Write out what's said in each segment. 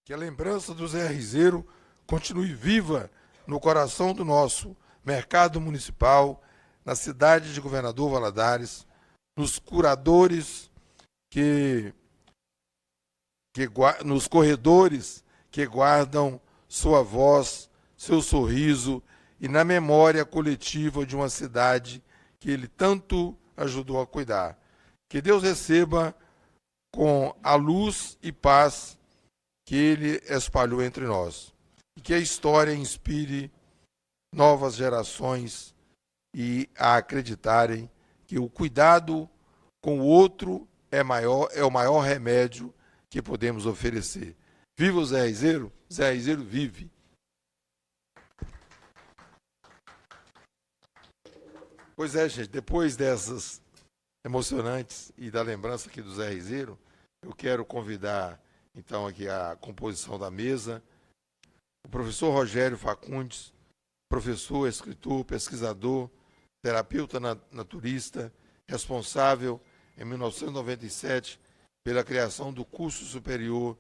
Que a lembrança do Zé Rizeiro continue viva no coração do nosso mercado municipal, na cidade de Governador Valadares, nos curadores nos corredores que guardam sua voz, seu sorriso e na memória coletiva de uma cidade que ele tanto ajudou a cuidar. Que Deus receba com a luz e paz que ele espalhou entre nós. E que a história inspire novas gerações e a acreditarem que o cuidado com o outro é o maior remédio que podemos oferecer. Viva o Zé Rizeiro? Zé Rizeiro vive. Pois é, gente, depois dessas emocionantes e da lembrança aqui do Zé Rizeiro, eu quero convidar, então, aqui a composição da mesa, o professor Rogério Facundes, professor, escritor, pesquisador, terapeuta naturista, responsável, em 1997, pela criação do curso superior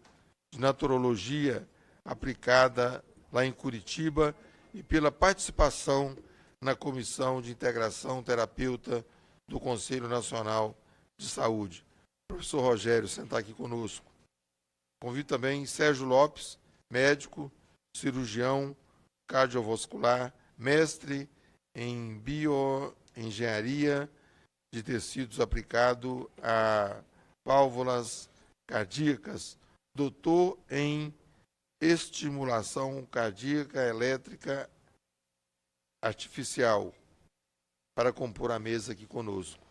de naturologia aplicada lá em Curitiba e pela participação na Comissão de Integração Terapeuta do Conselho Nacional de Saúde. Professor Rogério, sentar aqui conosco. Convido também Sérgio Lopes, médico, cirurgião cardiovascular, mestre em bioengenharia de tecidos aplicado a válvulas cardíacas, doutor em estimulação cardíaca elétrica artificial, para compor a mesa aqui conosco.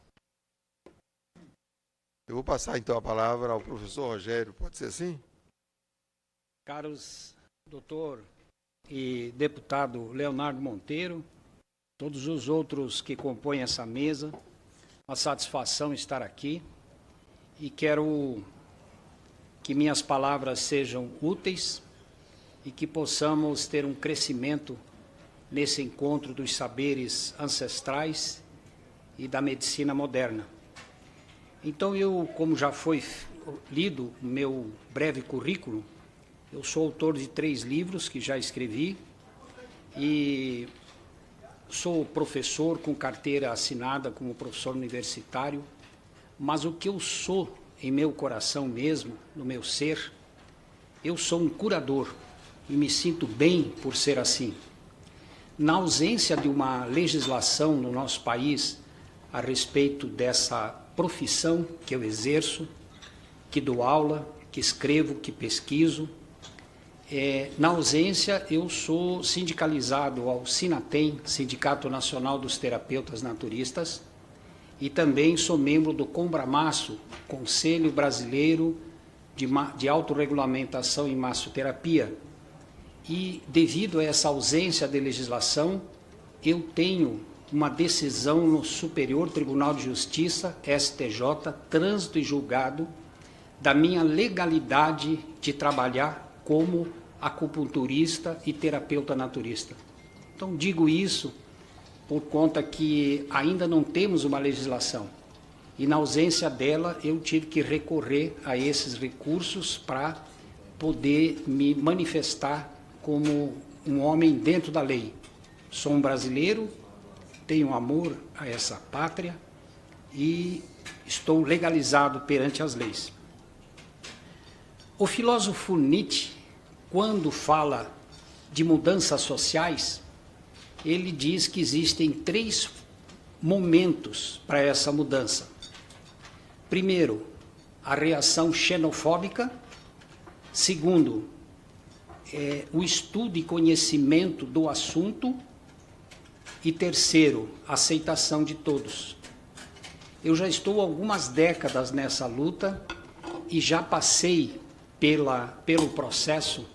Eu vou passar então a palavra ao professor Rogério, pode ser assim? Caros doutor e deputado Leonardo Monteiro, todos os outros que compõem essa mesa, uma satisfação estar aqui e quero que minhas palavras sejam úteis e que possamos ter um crescimento nesse encontro dos saberes ancestrais e da medicina moderna. Então eu, como já foi lido o meu breve currículo, eu sou autor de 3 livros que já escrevi e sou professor com carteira assinada como professor universitário, mas o que eu sou em meu coração mesmo, no meu ser, eu sou um curador e me sinto bem por ser assim. Na ausência de uma legislação no nosso país a respeito dessa profissão que eu exerço, que dou aula, que escrevo, que pesquiso, na ausência eu sou sindicalizado ao SINATEM, Sindicato Nacional dos Terapeutas Naturistas, e também sou membro do COMBRAMASSO, Conselho Brasileiro de Autorregulamentação em Massoterapia. E, devido a essa ausência de legislação, eu tenho uma decisão no Superior Tribunal de Justiça, STJ, trânsito e julgado, da minha legalidade de trabalhar como acupunturista e terapeuta naturista. Então, digo isso por conta que ainda não temos uma legislação. E, na ausência dela, eu tive que recorrer a esses recursos para poder me manifestar como um homem dentro da lei. Sou um brasileiro, tenho amor a essa pátria e estou legalizado perante as leis. O filósofo Nietzsche, quando fala de mudanças sociais, ele diz que existem 3 momentos para essa mudança. Primeiro, a reação xenofóbica. Segundo, o estudo e conhecimento do assunto. E terceiro, a aceitação de todos. Eu já estou há algumas décadas nessa luta e já passei pelo processo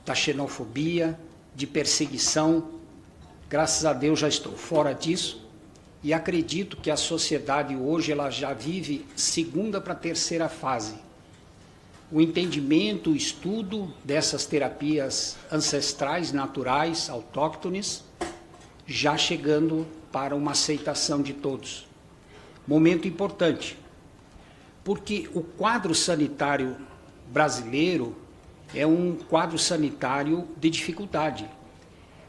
da xenofobia, de perseguição. Graças a Deus já estou fora disso e acredito que a sociedade hoje ela já vive 2ª para 3ª fase. O entendimento, o estudo dessas terapias ancestrais, naturais, autóctones, já chegando para uma aceitação de todos. Momento importante, porque o quadro sanitário brasileiro, é um quadro sanitário de dificuldade.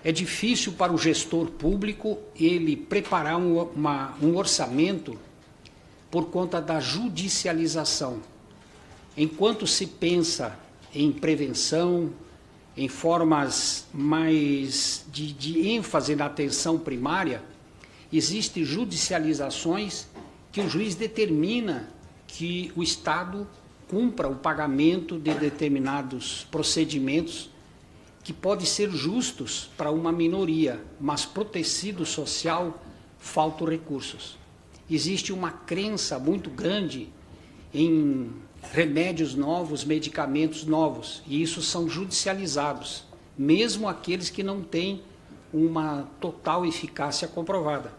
É difícil para o gestor público ele preparar um orçamento por conta da judicialização. Enquanto se pensa em prevenção, em formas mais de ênfase na atenção primária, existem judicializações que o juiz determina que o Estado cumpra o pagamento de determinados procedimentos que podem ser justos para uma minoria, mas para o tecido social faltam recursos. Existe uma crença muito grande em remédios novos, medicamentos novos, e isso são judicializados, mesmo aqueles que não têm uma total eficácia comprovada.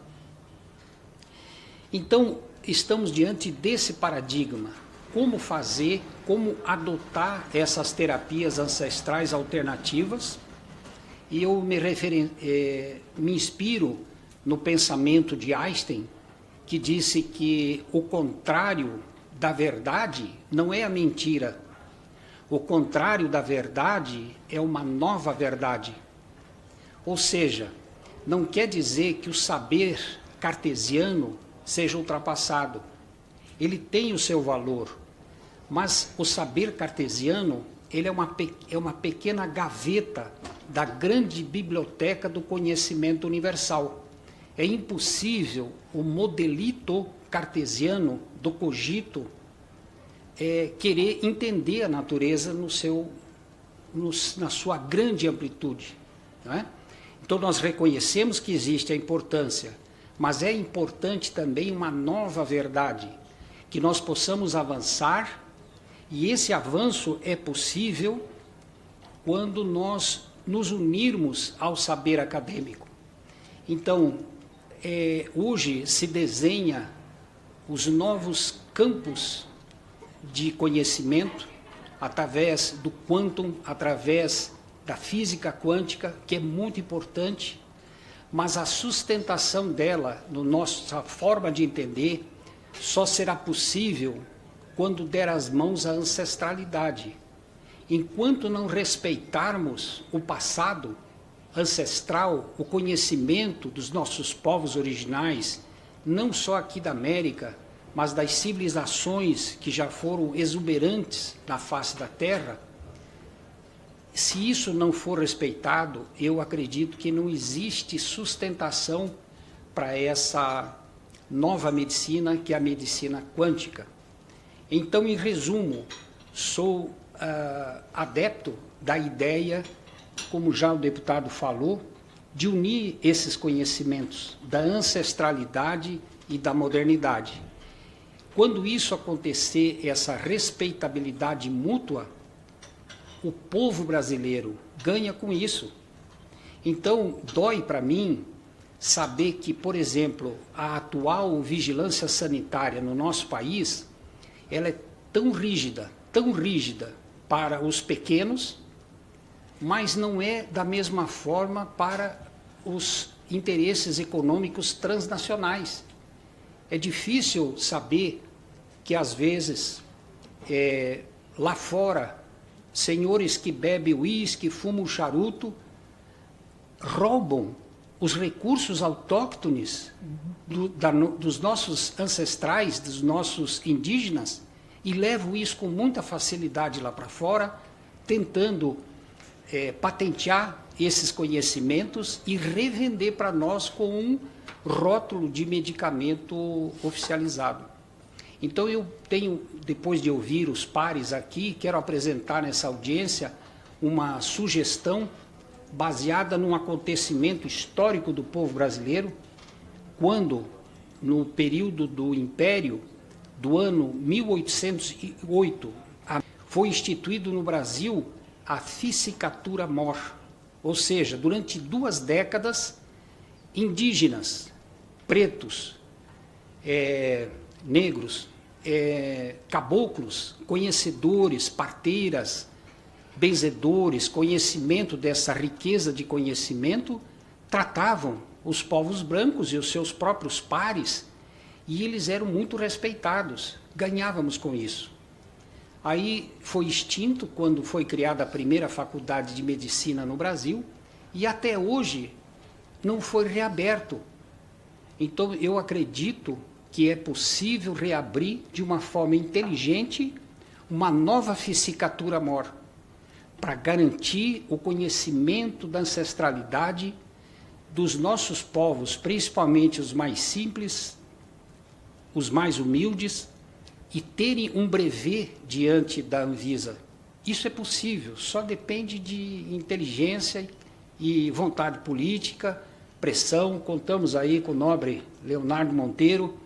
Então, estamos diante desse paradigma. Como fazer, como adotar essas terapias ancestrais alternativas? E eu me inspiro no pensamento de Einstein, que disse que o contrário da verdade não é a mentira. O contrário da verdade é uma nova verdade. Ou seja, não quer dizer que o saber cartesiano seja ultrapassado. Ele tem o seu valor, mas o saber cartesiano ele é uma pequena gaveta da grande biblioteca do conhecimento universal. É impossível o modelito cartesiano do cogito querer entender a natureza na sua grande amplitude. Não é? Então, nós reconhecemos que existe a importância, mas é importante também uma nova verdade, que nós possamos avançar, e esse avanço é possível quando nós nos unirmos ao saber acadêmico. Então, hoje se desenha os novos campos de conhecimento através do quantum, através da física quântica, que é muito importante, mas a sustentação dela, na nossa forma de entender, só será possível quando der as mãos à ancestralidade. Enquanto não respeitarmos o passado ancestral, o conhecimento dos nossos povos originais, não só aqui da América, mas das civilizações que já foram exuberantes na face da Terra, se isso não for respeitado, eu acredito que não existe sustentação para essa nova medicina, que é a medicina quântica. Então, em resumo, sou adepto da ideia, como já o deputado falou, de unir esses conhecimentos da ancestralidade e da modernidade. Quando isso acontecer, essa respeitabilidade mútua, o povo brasileiro ganha com isso. Então, dói para mim saber que, por exemplo, a atual vigilância sanitária no nosso país, ela é tão rígida para os pequenos, mas não é da mesma forma para os interesses econômicos transnacionais. É difícil saber que, às vezes, lá fora, senhores que bebem uísque, fumam charuto, roubam os recursos autóctones dos nossos ancestrais, dos nossos indígenas, e levam isso com muita facilidade lá para fora, tentando patentear esses conhecimentos e revender para nós com um rótulo de medicamento oficializado. Então, eu tenho, depois de ouvir os pares aqui, quero apresentar nessa audiência uma sugestão baseada num acontecimento histórico do povo brasileiro, quando, no período do Império, do ano 1808, foi instituído no Brasil a Psiquiatura Mor, ou seja, durante 2 décadas, indígenas, pretos, negros, caboclos, conhecedores, parteiras, benzedores, conhecimento dessa riqueza de conhecimento, tratavam os povos brancos e os seus próprios pares, e eles eram muito respeitados, ganhávamos com isso. Aí foi extinto quando foi criada a primeira faculdade de medicina no Brasil e até hoje não foi reaberto. Então eu acredito que é possível reabrir de uma forma inteligente uma nova Psiquiatura Mor, para garantir o conhecimento da ancestralidade dos nossos povos, principalmente os mais simples, os mais humildes, e terem um brevet diante da Anvisa. Isso é possível, só depende de inteligência e vontade política, pressão. Contamos aí com o nobre Leonardo Monteiro,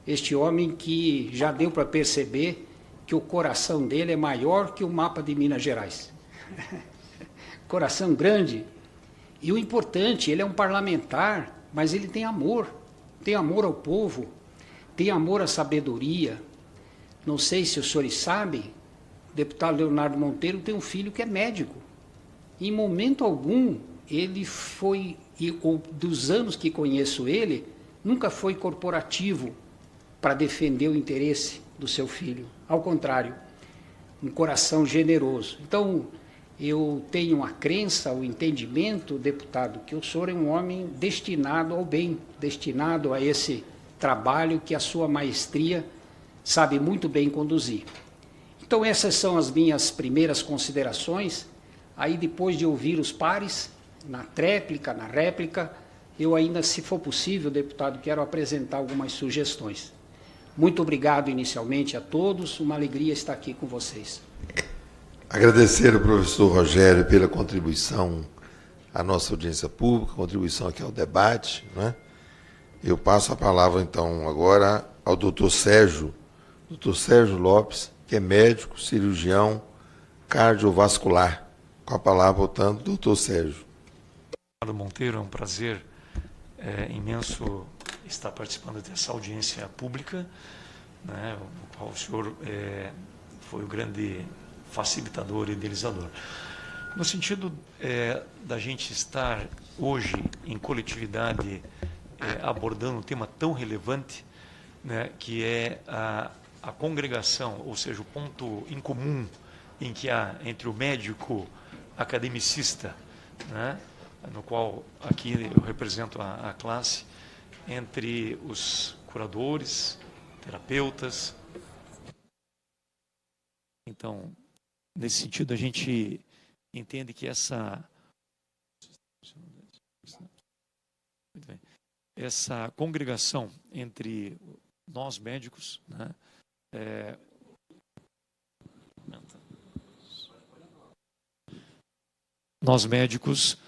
este homem que já deu para perceber que o coração dele é maior que o mapa de Minas Gerais. Coração grande. E o importante, ele é um parlamentar, mas ele tem amor ao povo, tem amor à sabedoria. Não sei se os senhores sabem, o deputado Leonardo Monteiro tem um filho que é médico. Em momento algum, ele foi, dos anos que conheço ele, nunca foi corporativo para defender o interesse do seu filho. Ao contrário, um coração generoso. Então, eu tenho a crença, o entendimento, deputado, que o senhor é um homem destinado ao bem, destinado a esse trabalho que a sua maestria sabe muito bem conduzir. Então, essas são as minhas primeiras considerações. Aí, depois de ouvir os pares, na réplica, eu ainda, se for possível, deputado, quero apresentar algumas sugestões. Muito obrigado inicialmente a todos, uma alegria estar aqui com vocês. Agradecer ao professor Rogério pela contribuição à nossa audiência pública, contribuição aqui ao debate, né? Eu passo a palavra, então, agora ao doutor Sérgio Lopes, que é médico, cirurgião cardiovascular. Com a palavra, portanto, doutor Sérgio. Monteiro, é um prazer imenso estar participando dessa audiência pública, né, o qual o senhor foi o grande facilitador e idealizador. No sentido da gente estar hoje em coletividade abordando um tema tão relevante, né, que é a congregação, ou seja, o ponto em comum em que há entre o médico academicista, né, no qual aqui eu represento a classe, entre os curadores, terapeutas. Então, nesse sentido, a gente entende que essa congregação entre nós médicos, né, nós médicos,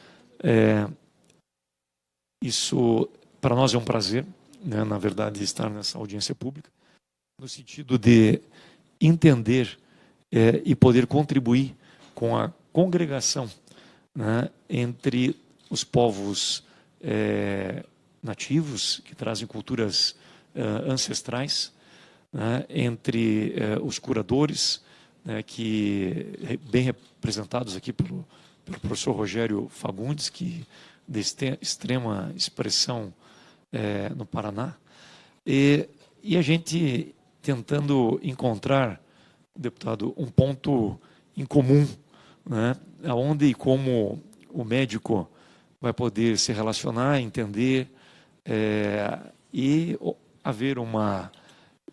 isso para nós é um prazer, né, na verdade, estar nessa audiência pública, no sentido de entender e poder contribuir com a congregação, né, entre os povos nativos, que trazem culturas ancestrais, né, entre os curadores, né, que bem representados aqui pelo professor Rogério Fagundes, que de extrema expressão no Paraná, e a gente tentando encontrar, deputado, um ponto em comum, né, onde e como o médico vai poder se relacionar, entender e haver uma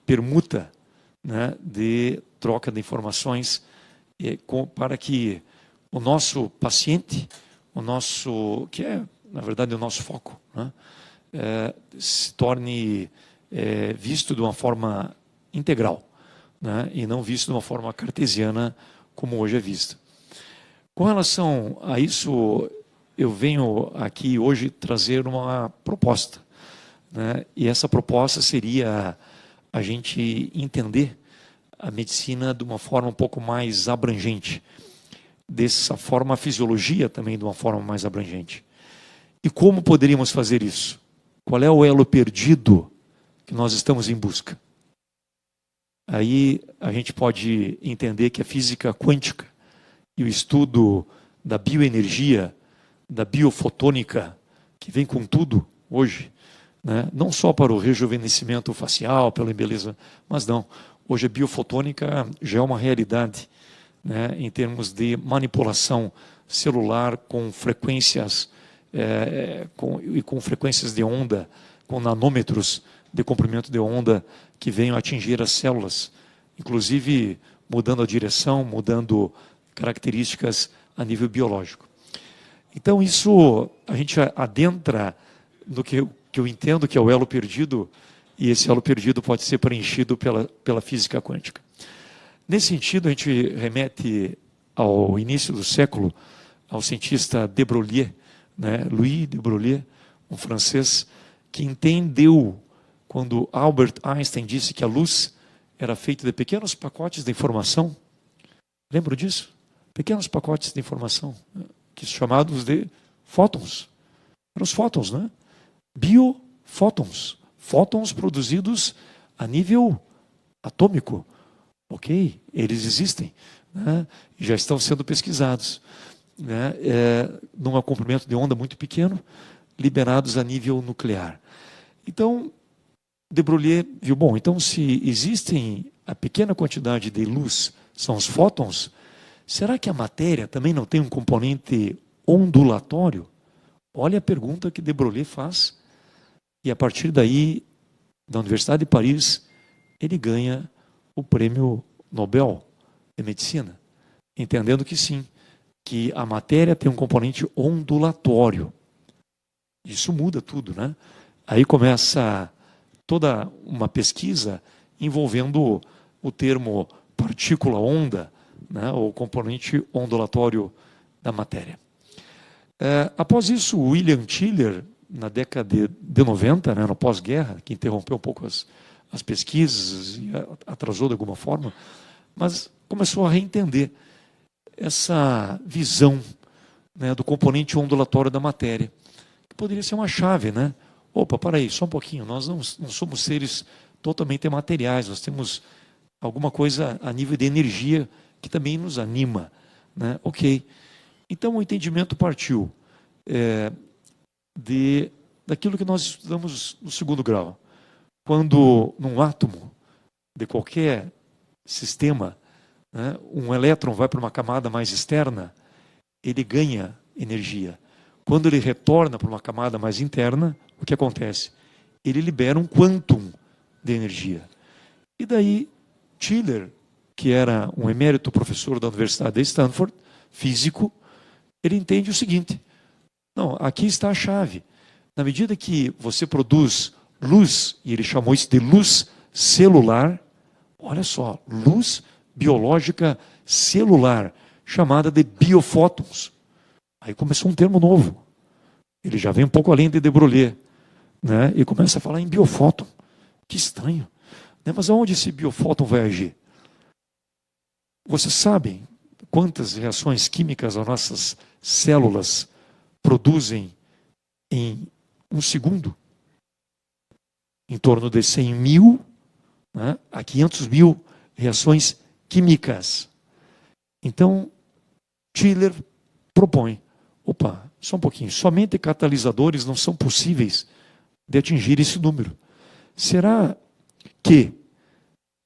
permuta, né, de troca de informações para que o nosso paciente, que é, na verdade, o nosso foco, né, se torne visto de uma forma integral, né, e não visto de uma forma cartesiana, como hoje é visto. Com relação a isso, eu venho aqui hoje trazer uma proposta, né, e essa proposta seria a gente entender a medicina de uma forma um pouco mais abrangente, dessa forma a fisiologia também de uma forma mais abrangente. E como poderíamos fazer isso? Qual é o elo perdido que nós estamos em busca? Aí a gente pode entender que a física quântica e o estudo da bioenergia, da biofotônica, que vem com tudo hoje, né, não só para o rejuvenescimento facial, pela beleza, mas não. Hoje a biofotônica já é uma realidade, né, em termos de manipulação celular com frequências com frequências de onda, com nanômetros de comprimento de onda que venham atingir as células, inclusive mudando a direção, mudando características a nível biológico. Então isso a gente adentra no que eu entendo que é o elo perdido, e esse elo perdido pode ser preenchido pela física quântica. Nesse sentido, a gente remete ao início do século, ao cientista de Broglie, né, Louis de Broglie, um francês, que entendeu quando Albert Einstein disse que a luz era feita de pequenos pacotes de informação. Lembram disso? Pequenos pacotes de informação, que são chamados de fótons. Eram os fótons, né? Biofótons. Fótons produzidos a nível atômico. Ok, eles existem, né? Já estão sendo pesquisados, né? Num comprimento de onda muito pequeno, liberados a nível nuclear. Então, de Broglie viu, bom, então se existem a pequena quantidade de luz, são os fótons, será que a matéria também não tem um componente ondulatório? Olha a pergunta que de Broglie faz. E a partir daí, da Universidade de Paris, ele ganha o prêmio Nobel de Medicina, entendendo que sim, que a matéria tem um componente ondulatório. Isso muda tudo, né? Aí começa toda uma pesquisa envolvendo o termo partícula-onda, né? O componente ondulatório da matéria. Após isso, William Tiller, na década de 90, né, no pós-guerra, que interrompeu um pouco as pesquisas e atrasou de alguma forma, mas começou a reentender essa visão, né, do componente ondulatório da matéria, que poderia ser uma chave, né? Opa, para aí, só um pouquinho, nós não somos seres totalmente materiais, nós temos alguma coisa a nível de energia que também nos anima, né? Ok. Então o entendimento partiu daquilo que nós estudamos no segundo grau. Quando num átomo de qualquer sistema, né, um elétron vai para uma camada mais externa, ele ganha energia. Quando ele retorna para uma camada mais interna, o que acontece? Ele libera um quantum de energia. E daí, Tiller, que era um emérito professor da Universidade de Stanford, físico, ele entende o seguinte: não, aqui está a chave. Na medida que você produz luz, e ele chamou isso de luz celular, olha só, luz biológica celular, chamada de biofótons. Aí começou um termo novo. Ele já vem um pouco além de Broglie, né? E começa a falar em biofóton. Que estranho, né? Mas aonde esse biofóton vai agir? Vocês sabem quantas reações químicas as nossas células produzem em um segundo? Em torno de 100 mil, né, a 500 mil reações químicas. Então, Tiller propõe, opa, só um pouquinho, somente catalisadores não são possíveis de atingir esse número. Será que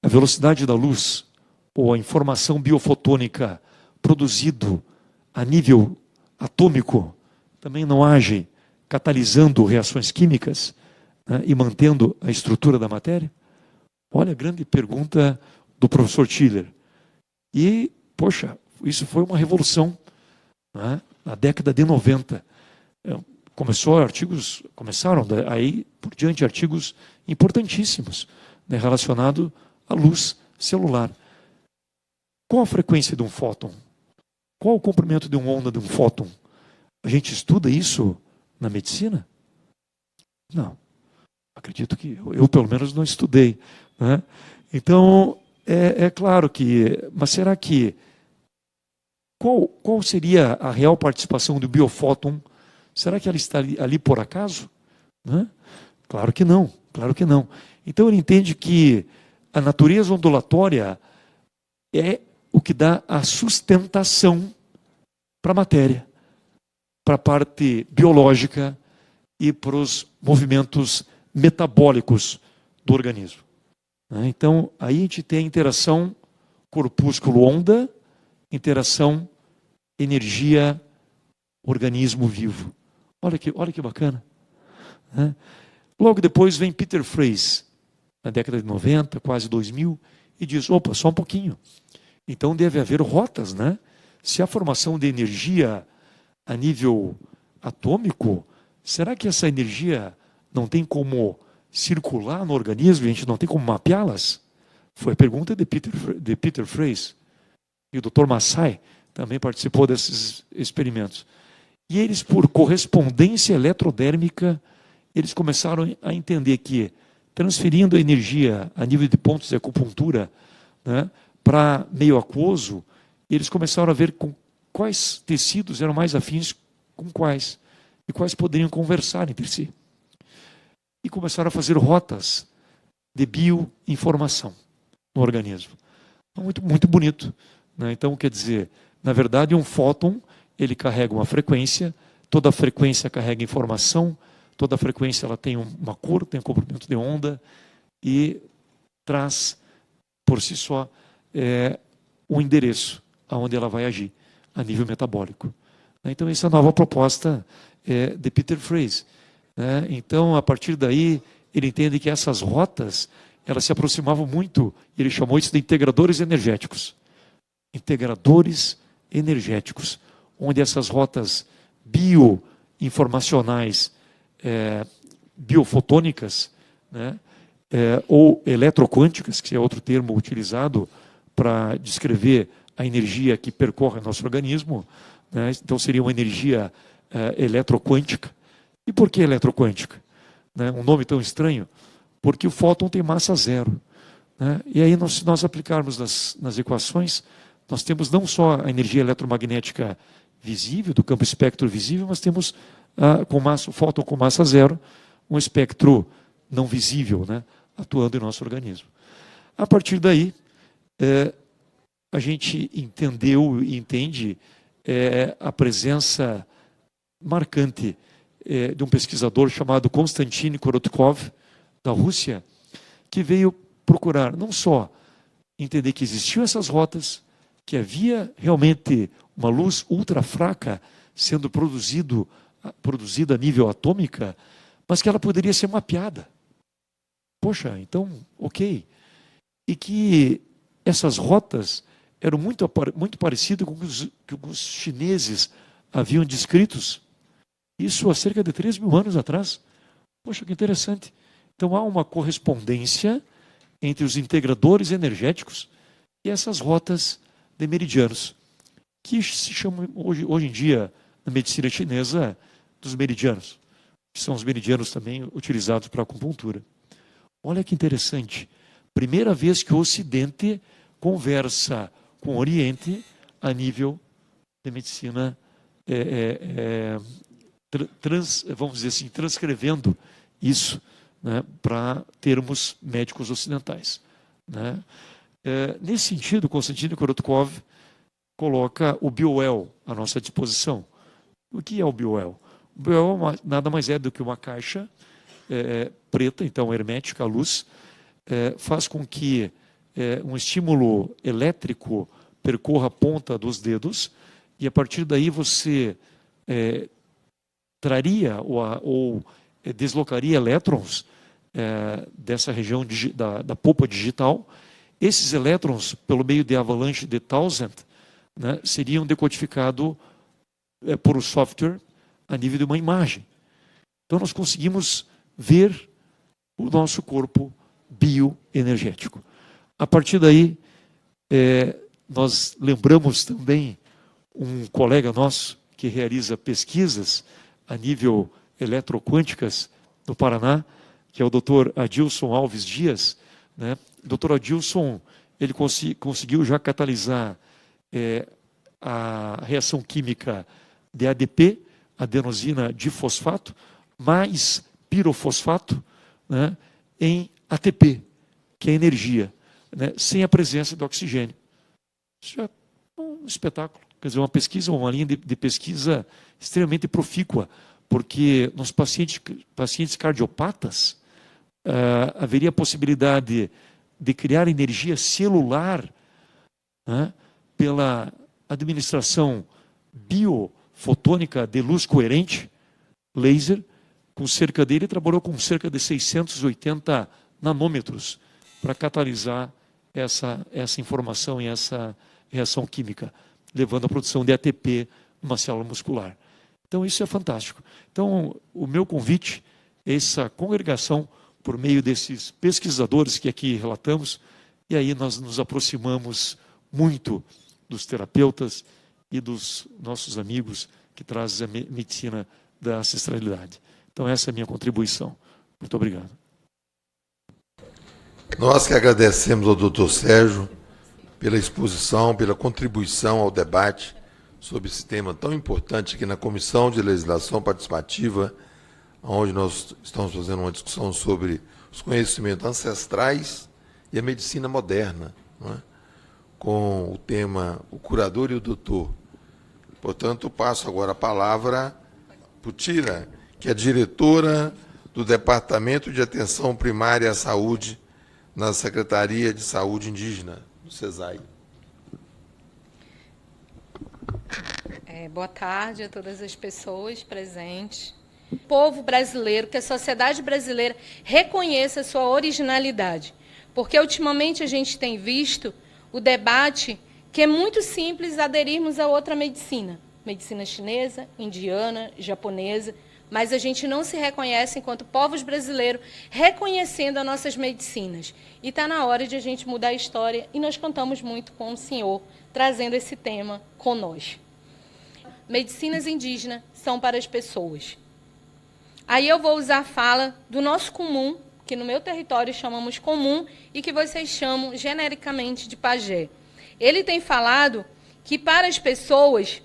a velocidade da luz ou a informação biofotônica produzido a nível atômico também não age catalisando reações químicas, né, e mantendo a estrutura da matéria? Olha a grande pergunta do professor Tiller. E, poxa, isso foi uma revolução, né, na década de 90. Começaram aí por diante artigos importantíssimos, né, relacionados à luz celular. Qual a frequência de um fóton? Qual o comprimento de uma onda de um fóton? A gente estuda isso na medicina? Não. Acredito que eu pelo menos não estudei, né? Então, é claro que... Mas será que... Qual seria a real participação do biofóton? Será que ela está ali por acaso? Né? Claro que não, claro que não. Então ele entende que a natureza ondulatória é o que dá a sustentação para a matéria, para a parte biológica e para os movimentos metabólicos do organismo. né? Então, aí a gente tem a interação corpúsculo-onda, interação energia-organismo vivo. Olha que bacana, né? Logo depois vem Peter Fraze, na década de 90, quase 2000, e diz, opa, só um pouquinho. Então deve haver rotas, né? Se a formação de energia a nível atômico, será que essa energia não tem como circular no organismo, a gente não tem como mapeá-las? Foi a pergunta de Peter Fraze. E o Dr. Massai também participou desses experimentos. E eles, por correspondência eletrodérmica, eles começaram a entender que, transferindo a energia a nível de pontos de acupuntura, né, para meio aquoso, eles começaram a ver com quais tecidos eram mais afins com quais, e quais poderiam conversar entre si. E começaram a fazer rotas de bioinformação no organismo. Muito, muito bonito, né? Então, quer dizer, na verdade, um fóton, ele carrega uma frequência, toda frequência carrega informação, toda frequência ela tem uma cor, tem um comprimento de onda e traz, por si só, um endereço aonde ela vai agir, a nível metabólico. Então, essa é a nova proposta de Peter Fraze. Então, a partir daí, ele entende que essas rotas, elas se aproximavam muito, ele chamou isso de integradores energéticos. Integradores energéticos, onde essas rotas bioinformacionais, biofotônicas, né, ou eletroquânticas, que é outro termo utilizado para descrever a energia que percorre nosso organismo, né? Então seria uma energia eletroquântica. E por que eletroquântica? Né? Um nome tão estranho, porque o fóton tem massa zero, né? E aí, se nós aplicarmos nas equações, nós temos não só a energia eletromagnética visível, do campo espectro visível, mas temos o fóton com massa zero, um espectro não visível, né, atuando em nosso organismo. A partir daí, a gente entendeu e entende a presença marcante de um pesquisador chamado Konstantin Korotkov, da Rússia, que veio procurar não só entender que existiam essas rotas, que havia realmente uma luz ultra fraca sendo produzida a nível atômica, mas que ela poderia ser mapeada. Poxa, então, ok. E que essas rotas eram muito parecidas com o que os chineses haviam descritos. Isso há cerca de 3.000 anos atrás. Poxa, que interessante. Então, há uma correspondência entre os integradores energéticos e essas rotas de meridianos, que se chamam hoje em dia, na medicina chinesa, dos meridianos, que são os meridianos também utilizados para acupuntura. Olha que interessante. Primeira vez que o Ocidente conversa com o Oriente a nível de medicina, vamos dizer assim, transcrevendo isso, né, para termos médicos ocidentais, né? Nesse sentido, Konstantin Korotkov coloca o BioWell à nossa disposição. O que é o BioWell? O BioWell nada mais é do que uma caixa preta, então hermética à luz, faz com que um estímulo elétrico percorra a ponta dos dedos e a partir daí você traria ou deslocaria elétrons dessa região da polpa digital. Esses elétrons, pelo meio de avalanche de Townsend, né, seriam decodificados por um software a nível de uma imagem. Então nós conseguimos ver o nosso corpo bioenergético. A partir daí, nós lembramos também um colega nosso que realiza pesquisas a nível eletroquânticas no Paraná, que é o Dr. Adilson Alves Dias, né? O Dr. Adilson, ele conseguiu já catalisar a reação química de ADP, adenosina difosfato, mais pirofosfato, né, em ATP, que é energia, né, sem a presença do oxigênio. Isso é um espetáculo. Quer dizer, uma linha de pesquisa extremamente profícua, porque nos pacientes cardiopatas haveria a possibilidade de criar energia celular, né, pela administração biofotônica de luz coerente, laser, com cerca dele, trabalhou com cerca de 680 nanômetros para catalisar essa informação e essa reação química, levando à produção de ATP numa célula muscular. Então, isso é fantástico. Então, o meu convite é essa congregação, por meio desses pesquisadores que aqui relatamos, e aí nós nos aproximamos muito dos terapeutas e dos nossos amigos que trazem a medicina da ancestralidade. Então, essa é a minha contribuição. Muito obrigado. Nós que agradecemos ao Dr. Sérgio pela exposição, pela contribuição ao debate sobre esse tema tão importante aqui na Comissão de Legislação Participativa, onde nós estamos fazendo uma discussão sobre os conhecimentos ancestrais e a medicina moderna, não é? Com o tema O Curador e o Doutor. Portanto, passo agora a palavra para Tira, que é diretora do Departamento de Atenção Primária à Saúde na Secretaria de Saúde Indígena, do SESAI. Boa tarde a todas as pessoas presentes. O povo brasileiro, que a sociedade brasileira reconheça a sua originalidade, porque ultimamente a gente tem visto o debate que é muito simples aderirmos a outra medicina, medicina chinesa, indiana, japonesa, mas a gente não se reconhece enquanto povos brasileiros reconhecendo as nossas medicinas. E está na hora de a gente mudar a história, e nós contamos muito com o senhor trazendo esse tema conosco. Medicinas indígenas são para as pessoas. Aí eu vou usar a fala do nosso comum, que no meu território chamamos comum e que vocês chamam genericamente de pajé. Ele tem falado que para as pessoas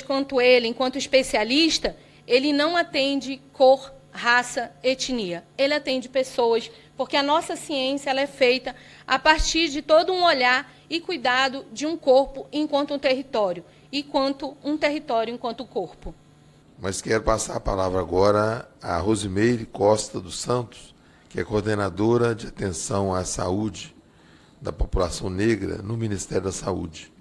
quanto ele, enquanto especialista, ele não atende cor, raça, etnia. Ele atende pessoas, porque a nossa ciência ela é feita a partir de todo um olhar e cuidado de um corpo enquanto um território, enquanto um território enquanto corpo. Mas quero passar a palavra agora a Rosimeire Costa dos Santos, que é coordenadora de atenção à saúde da população negra no Ministério da Saúde.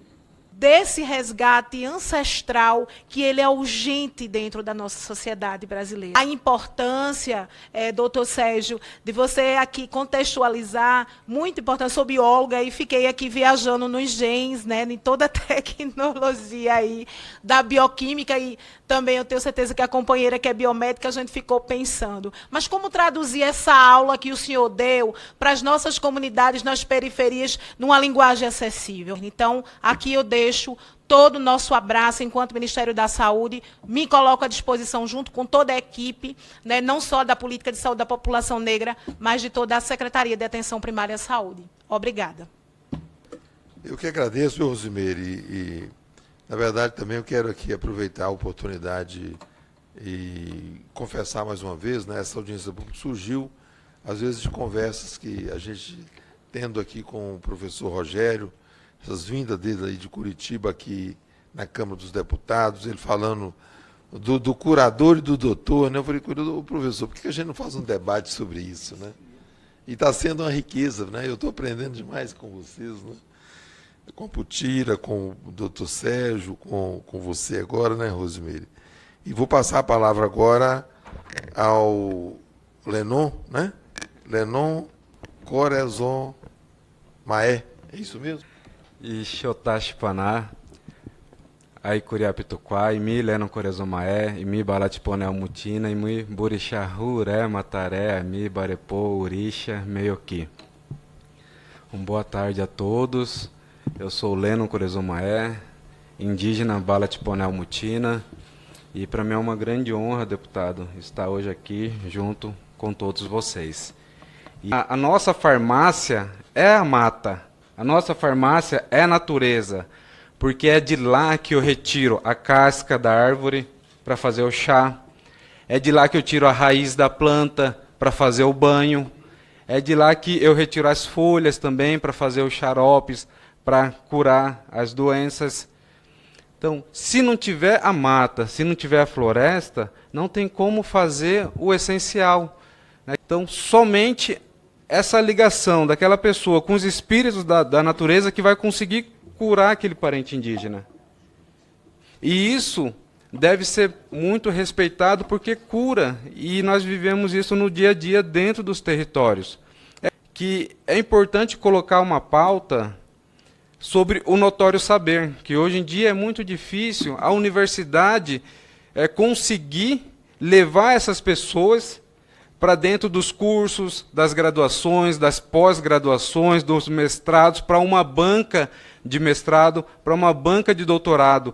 Desse resgate ancestral que ele é urgente dentro da nossa sociedade brasileira. A importância, doutor Sérgio, de você aqui contextualizar, muito importante, sou bióloga e fiquei aqui viajando nos genes, né, em toda a tecnologia aí da bioquímica, e também eu tenho certeza que a companheira que é biomédica, a gente ficou pensando. Mas como traduzir essa aula que o senhor deu para as nossas comunidades nas periferias numa linguagem acessível? Então, aqui eu deixo todo o nosso abraço enquanto Ministério da Saúde, me coloco à disposição junto com toda a equipe, né, não só da política de saúde da população negra, mas de toda a Secretaria de Atenção Primária à Saúde. Obrigada. Eu que agradeço, Rosimeire, e na verdade também eu quero aqui aproveitar a oportunidade e confessar mais uma vez, né, essa audiência pública surgiu, às vezes, de conversas que a gente tendo aqui com o professor Rogério, essas vindas dele aí de Curitiba aqui na Câmara dos Deputados, ele falando do curador e do doutor, né? Eu falei, professor, por que a gente não faz um debate sobre isso, né? E está sendo uma riqueza, né? Eu estou aprendendo demais com vocês, né? Com a Putira, com o doutor Sérgio, com você agora, né, Rosimeire? E vou passar a palavra agora ao Lenon, né? Lenon Corazon Maé, é isso mesmo? Ixotaxpaná, Aicuriapituquá, Imi Lenon Corazon Maé, Imi Balatiponel Mutina, Imi Burixá Ruré, Mataré, Imi Barepô, Urixa, Meioqui. Boa tarde a todos. Eu sou o Lenon Corazon Maé, indígena Balatiponel Mutina, e para mim é uma grande honra, deputado, estar hoje aqui junto com todos vocês. E a nossa farmácia é a mata, a nossa farmácia é a natureza, porque é de lá que eu retiro a casca da árvore para fazer o chá, é de lá que eu tiro a raiz da planta para fazer o banho, é de lá que eu retiro as folhas também para fazer os xaropes, para curar as doenças. Então, se não tiver a mata, se não tiver a floresta, não tem como fazer o essencial. né? Então, somente essa ligação daquela pessoa com os espíritos da natureza que vai conseguir curar aquele parente indígena. E isso deve ser muito respeitado porque cura, e nós vivemos isso no dia a dia dentro dos territórios. Que é importante colocar uma pauta sobre o notório saber, que hoje em dia é muito difícil a universidade conseguir levar essas pessoas para dentro dos cursos, das graduações, das pós-graduações, dos mestrados, para uma banca de mestrado, para uma banca de doutorado.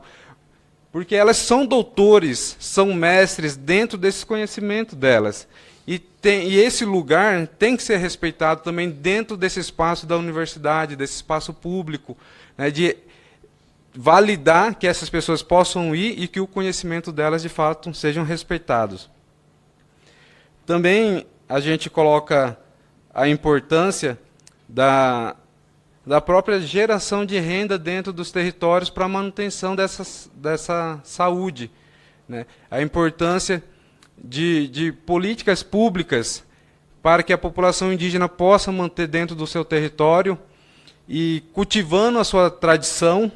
Porque elas são doutores, são mestres dentro desse conhecimento delas. E esse lugar tem que ser respeitado também dentro desse espaço da universidade, desse espaço público, né, de validar que essas pessoas possam ir e que o conhecimento delas, de fato, sejam respeitados. Também a gente coloca a importância da própria geração de renda dentro dos territórios para a manutenção dessa saúde, né? A importância de políticas públicas para que a população indígena possa manter dentro do seu território e cultivando a sua tradição,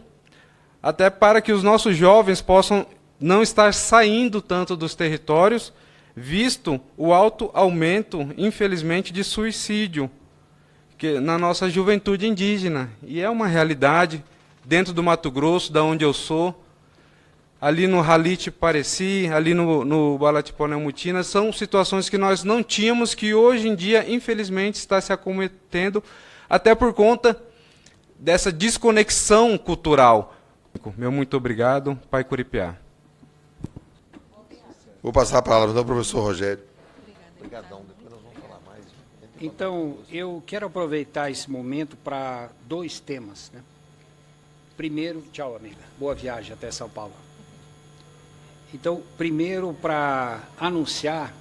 até para que os nossos jovens possam não estar saindo tanto dos territórios, visto o alto aumento, infelizmente, de suicídio na nossa juventude indígena. E é uma realidade dentro do Mato Grosso, da onde eu sou, ali no Halite Pareci, ali no Balatiponé-Mutina, são situações que nós não tínhamos, que hoje em dia, infelizmente, está se acometendo, até por conta dessa desconexão cultural. Meu muito obrigado, Pai Curipiá. Vou passar a palavra ao professor Rogério. Obrigadão. Depois nós vamos falar mais. Então, eu quero aproveitar esse momento para 2 temas, né? Primeiro, tchau, amiga. Boa viagem até São Paulo. Então, primeiro, para anunciar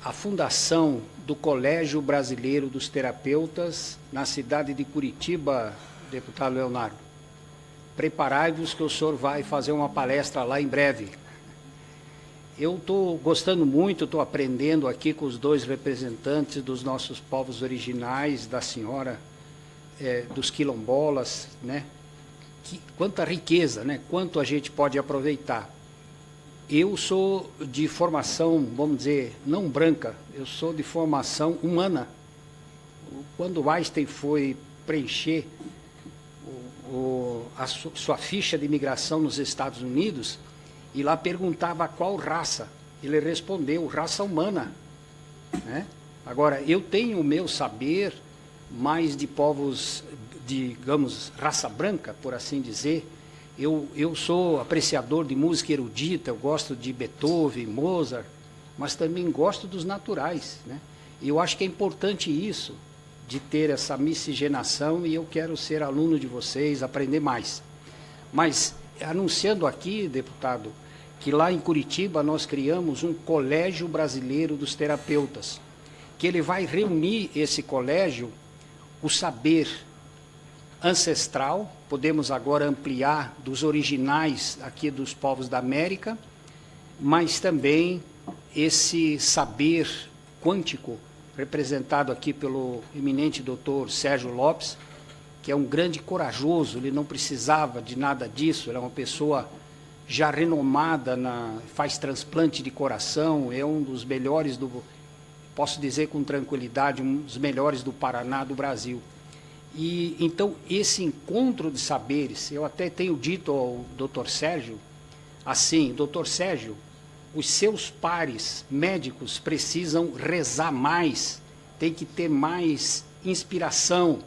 a fundação do Colégio Brasileiro dos Terapeutas na cidade de Curitiba, deputado Leonardo. Preparai-vos que o senhor vai fazer uma palestra lá em breve. Eu estou gostando muito, estou aprendendo aqui com os 2 representantes dos nossos povos originais, da senhora, dos quilombolas, né? Quanta riqueza, né? Quanto a gente pode aproveitar. Eu sou de formação, vamos dizer, não branca, eu sou de formação humana. Quando Einstein foi preencher a sua ficha de imigração nos Estados Unidos, e lá perguntava qual raça, ele respondeu, raça humana, né? Agora, eu tenho o meu saber mais de povos, digamos, raça branca, por assim dizer. Eu sou apreciador de música erudita, eu gosto de Beethoven, Mozart, mas também gosto dos naturais, né? E eu acho que é importante isso, de ter essa miscigenação, e eu quero ser aluno de vocês, aprender mais. Mas, anunciando aqui, deputado, que lá em Curitiba nós criamos um Colégio Brasileiro dos Terapeutas, que ele vai reunir esse colégio, o saber ancestral, podemos agora ampliar dos originais aqui dos povos da América, mas também esse saber quântico, representado aqui pelo eminente doutor Sérgio Lopes, que é um grande corajoso, ele não precisava de nada disso, ele é uma pessoa já renomada, faz transplante de coração, é um dos melhores posso dizer com tranquilidade, um dos melhores do Paraná, do Brasil. E então esse encontro de saberes, eu até tenho dito ao doutor Sérgio, assim, doutor Sérgio, os seus pares médicos precisam rezar mais, tem que ter mais inspiração.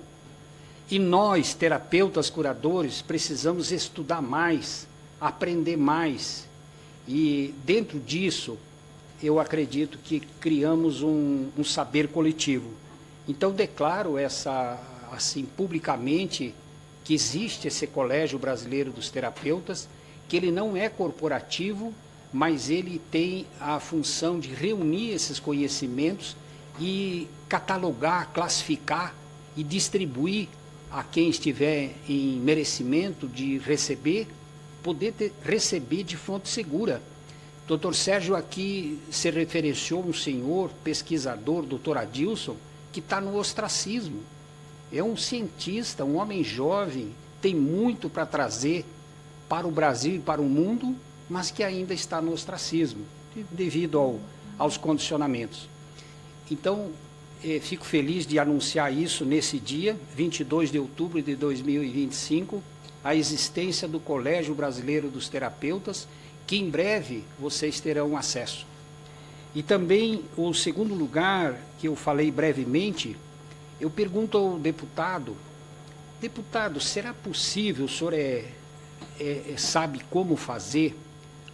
E nós, terapeutas, curadores, precisamos estudar mais, aprender mais. E dentro disso, eu acredito que criamos um saber coletivo. Então, declaro assim, publicamente, que existe esse Colégio Brasileiro dos Terapeutas, que ele não é corporativo, mas ele tem a função de reunir esses conhecimentos e catalogar, classificar e distribuir a quem estiver em merecimento de receber, poder receber de fonte segura. Doutor Sérgio aqui se referenciou um senhor pesquisador, doutor Adilson, que está no ostracismo. É um cientista, um homem jovem, tem muito para trazer para o Brasil e para o mundo, mas que ainda está no ostracismo, devido aos condicionamentos. Então, fico feliz de anunciar isso nesse dia, 22 de outubro de 2025, a existência do Colégio Brasileiro dos Terapeutas, que em breve vocês terão acesso. E também o segundo lugar, que eu falei brevemente, eu pergunto ao deputado, será possível, o senhor sabe como fazer,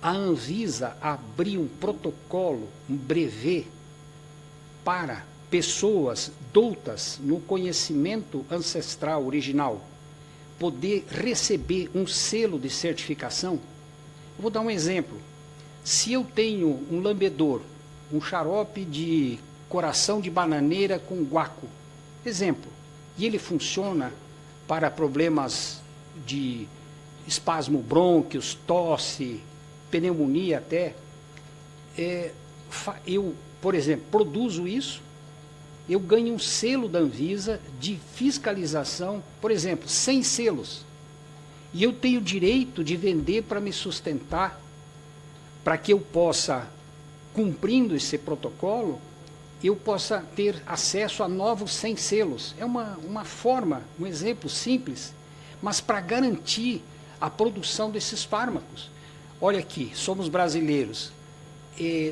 a Anvisa abrir um protocolo, um brevet, para pessoas doutas no conhecimento ancestral original, poder receber um selo de certificação? Eu vou dar um exemplo. Se eu tenho um lambedor, um xarope de coração de bananeira com guaco, exemplo, e ele funciona para problemas de espasmo brônquios, tosse, pneumonia até, eu, por exemplo, produzo isso, eu ganho um selo da Anvisa de fiscalização, por exemplo, 100 selos. E eu tenho direito de vender para me sustentar, para que eu possa, cumprindo esse protocolo, eu possa ter acesso a novos 100 selos. É uma forma, um exemplo simples, mas para garantir a produção desses fármacos. Olha aqui, somos brasileiros.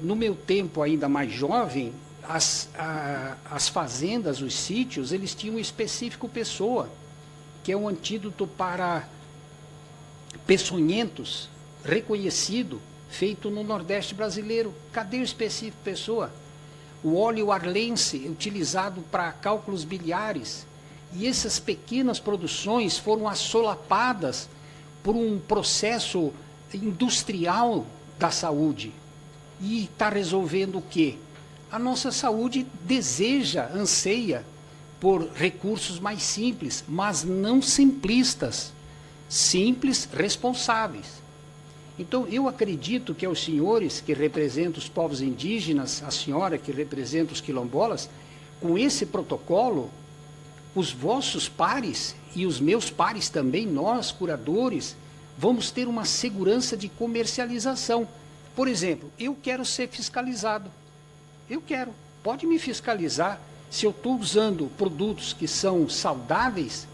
No meu tempo ainda mais jovem, as fazendas, os sítios, eles tinham um específico pessoa, que é um antídoto para peçonhentos, reconhecido, feito no Nordeste brasileiro. Cadê o específico pessoa? O óleo arlense, utilizado para cálculos biliares. E essas pequenas produções foram assolapadas por um processo industrial da saúde. E está resolvendo o quê? A nossa saúde deseja, anseia por recursos mais simples, mas não simplistas. Simples, responsáveis. Então, eu acredito que aos senhores que representam os povos indígenas, a senhora que representa os quilombolas, com esse protocolo, os vossos pares e os meus pares também, nós, curadores, vamos ter uma segurança de comercialização. Por exemplo, eu quero ser fiscalizado. Eu quero. Pode me fiscalizar se eu estou usando produtos que são saudáveis,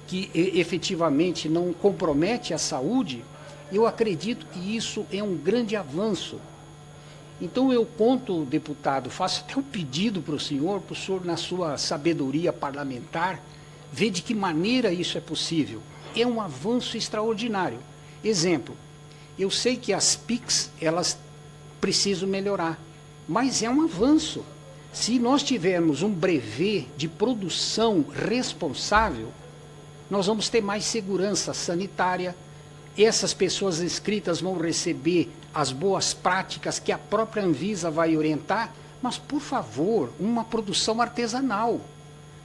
que efetivamente não compromete a saúde. Eu acredito que isso é um grande avanço. Então eu conto, deputado, faço até um pedido para o senhor, na sua sabedoria parlamentar, ver de que maneira isso é possível. É um avanço extraordinário. Exemplo, eu sei que as PICs, elas precisam melhorar, mas é um avanço. Se nós tivermos um brevet de produção responsável, nós vamos ter mais segurança sanitária. Essas pessoas inscritas vão receber as boas práticas que a própria Anvisa vai orientar, mas, por favor, uma produção artesanal.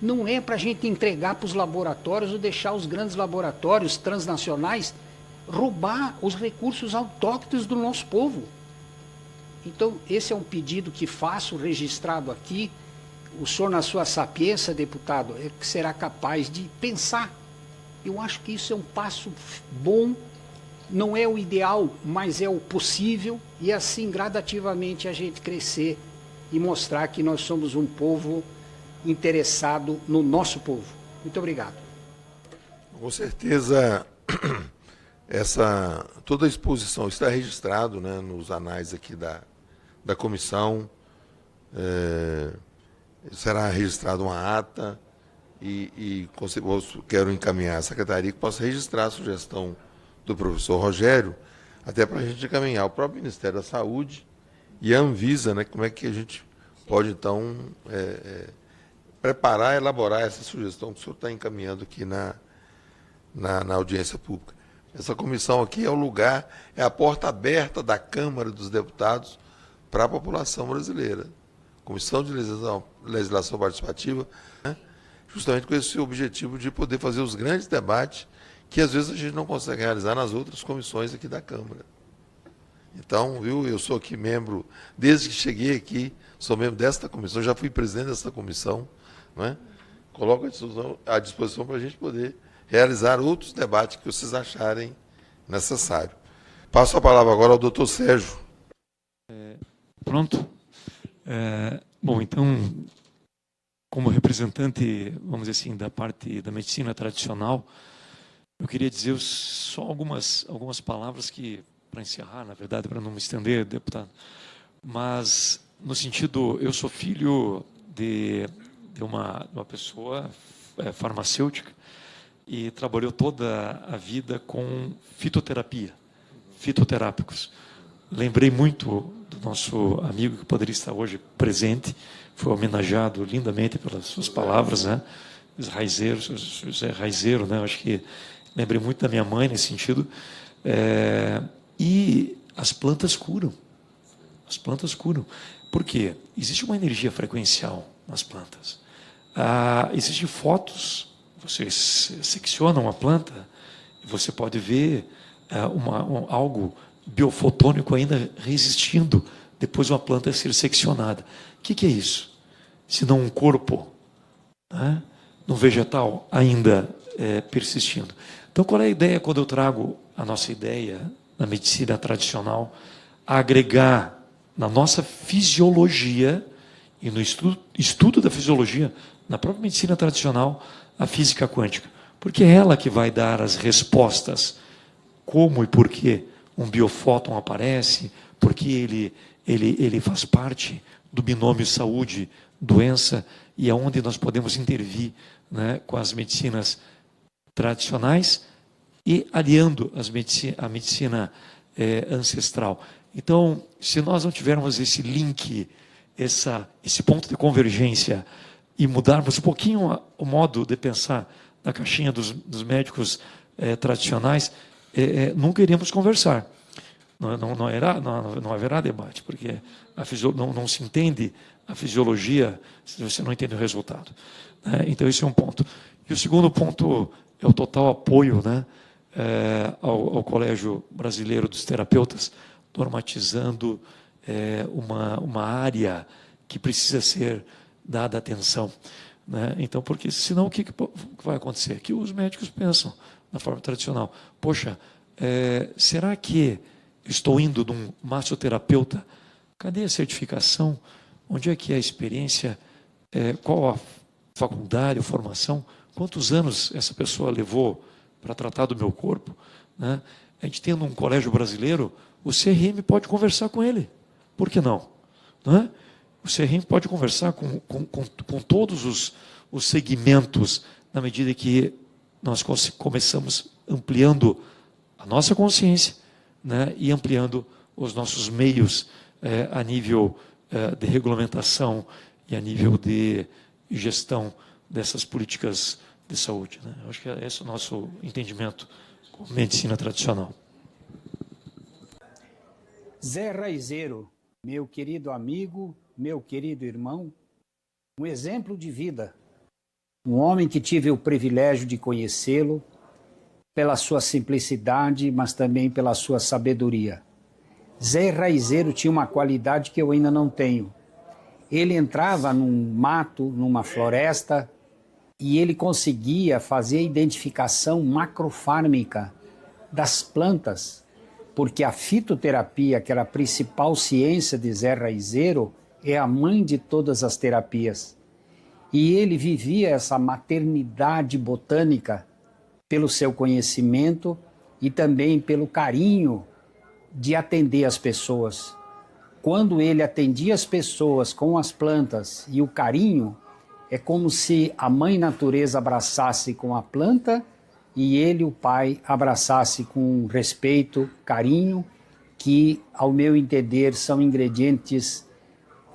Não é para a gente entregar para os laboratórios ou deixar os grandes laboratórios transnacionais roubar os recursos autóctones do nosso povo. Então, esse é um pedido que faço, registrado aqui. O senhor, na sua sapiência, deputado, será capaz de pensar. Eu acho que isso é um passo bom. Não é o ideal, mas é o possível, e assim gradativamente a gente crescer e mostrar que nós somos um povo interessado no nosso povo. Muito obrigado. Com certeza, toda a exposição está registrado, né, nos anais aqui da comissão. Será registrada uma ata e quero encaminhar à secretaria que possa registrar a sugestão do professor Rogério, até para a gente encaminhar o próprio Ministério da Saúde e a Anvisa, né, como é que a gente pode, então, preparar, elaborar essa sugestão que o senhor está encaminhando aqui na audiência pública. Essa comissão aqui é o lugar, é a porta aberta da Câmara dos Deputados para a população brasileira. Comissão de Legislação Participativa, né, justamente com esse objetivo de poder fazer os grandes debates que às vezes a gente não consegue realizar nas outras comissões aqui da Câmara. Então, viu, eu sou aqui membro, desde que cheguei aqui, sou membro desta comissão, já fui presidente desta comissão, não é? Coloco à disposição para a gente poder realizar outros debates que vocês acharem necessário. Passo a palavra agora ao doutor Sérgio. Pronto? Bom, então, como representante, vamos dizer assim, da parte da medicina tradicional, eu queria dizer só algumas palavras que, para encerrar, na verdade, para não me estender, deputado, mas no sentido, eu sou filho de uma pessoa farmacêutica e trabalhou toda a vida com fitoterápicos. Lembrei muito do nosso amigo que poderia estar hoje presente, foi homenageado lindamente pelas suas palavras, né? José Raizeiro, né? Acho que lembrei muito da minha mãe nesse sentido. E as plantas curam. As plantas curam. Por quê? Existe uma energia frequencial nas plantas. Existem fotos, você secciona uma planta e você pode ver algo biofotônico ainda resistindo depois de uma planta ser seccionada. O que é isso? Se não um corpo, né, no vegetal ainda persistindo. Então, qual é a ideia quando eu trago a nossa ideia na medicina tradicional, a agregar na nossa fisiologia e no estudo da fisiologia, na própria medicina tradicional, a física quântica? Porque é ela que vai dar as respostas, como e por que um biofóton aparece, porque ele faz parte do binômio saúde-doença e aonde nós podemos intervir, né, com as medicinas tradicionais e aliando a medicina ancestral. Então, se nós não tivermos esse link, esse ponto de convergência e mudarmos um pouquinho o modo de pensar na caixinha dos médicos tradicionais, nunca iremos conversar. Não haverá debate, porque não se entende a fisiologia se você não entende o resultado. Né? Então, esse é um ponto. E o segundo ponto é o total apoio, né, ao Colégio Brasileiro dos Terapeutas, normatizando uma área que precisa ser dada atenção. Né? Então, porque senão o que vai acontecer? Que os médicos pensam na forma tradicional. Poxa, será que estou indo de um massoterapeuta? Cadê a certificação? Onde é que é a experiência? Qual a faculdade, a formação? Quantos anos essa pessoa levou para tratar do meu corpo? Né? A gente tendo um colégio brasileiro, o CRM pode conversar com ele. Por que não? Não é? O CRM pode conversar com todos os segmentos, na medida que nós começamos ampliando a nossa consciência, né, e ampliando os nossos meios a nível de regulamentação e a nível de gestão dessas políticas de saúde. Né? Eu acho que esse é o nosso entendimento com medicina tradicional. Zé Raizeiro, meu querido amigo, meu querido irmão, um exemplo de vida. Um homem que tive o privilégio de conhecê-lo pela sua simplicidade, mas também pela sua sabedoria. Zé Raizeiro tinha uma qualidade que eu ainda não tenho. Ele entrava num mato, numa floresta, e ele conseguia fazer a identificação macrofármica das plantas, porque a fitoterapia, que era a principal ciência de Zé Raizeiro, é a mãe de todas as terapias. E ele vivia essa maternidade botânica pelo seu conhecimento e também pelo carinho de atender as pessoas. Quando ele atendia as pessoas com as plantas e o carinho, é como se a mãe natureza abraçasse com a planta e ele, o pai, abraçasse com respeito, carinho, que, ao meu entender, são ingredientes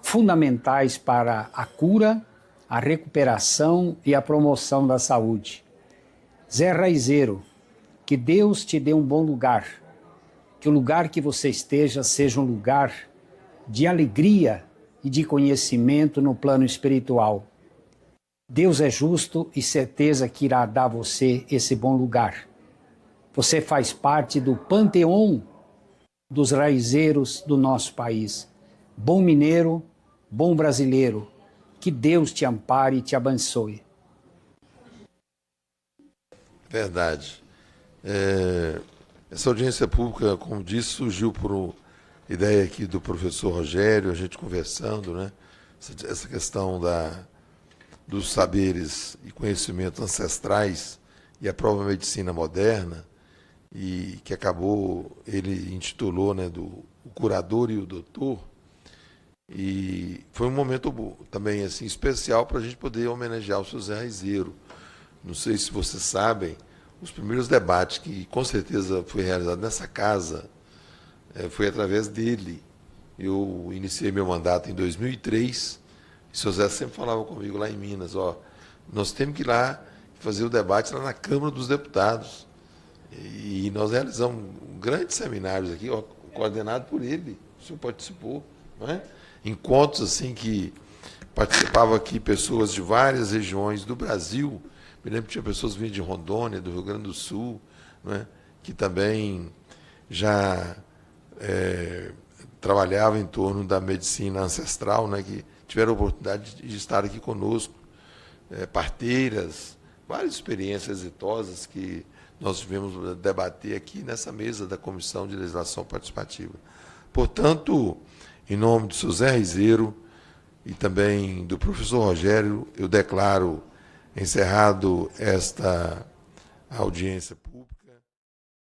fundamentais para a cura, a recuperação e a promoção da saúde. Zé Raizeiro, que Deus te dê um bom lugar, que o lugar que você esteja seja um lugar de alegria e de conhecimento no plano espiritual. Deus é justo e certeza que irá dar a você esse bom lugar. Você faz parte do panteão dos raizeiros do nosso país. Bom mineiro, bom brasileiro, que Deus te ampare e te abençoe. Verdade. Essa audiência pública, como disse, surgiu por ideia aqui do professor Rogério, a gente conversando, né? Essa questão dos saberes e conhecimentos ancestrais e a própria medicina moderna, e que acabou, ele intitulou, né, do O Curador e o Doutor, e foi um momento também assim, especial para a gente poder homenagear o seu Zé Raizeiro. Não sei se vocês sabem, os primeiros debates que com certeza foi realizado nessa casa foi através dele. Eu iniciei meu mandato em 2003, e o seu Zé sempre falava comigo lá em Minas, nós temos que ir lá fazer o debate lá na Câmara dos Deputados. E nós realizamos grandes seminários aqui, coordenado por ele, o senhor participou, não é? Encontros assim que participavam aqui pessoas de várias regiões do Brasil. Me lembro que tinha pessoas vindo de Rondônia, do Rio Grande do Sul, não é? Que também já trabalhavam em torno da medicina ancestral, né? Que tiveram a oportunidade de estar aqui conosco, parteiras, várias experiências exitosas que nós tivemos debater aqui nessa mesa da Comissão de Legislação Participativa. Portanto, em nome do seu Zé Raizeiro e também do professor Rogério, eu declaro encerrado esta audiência pública.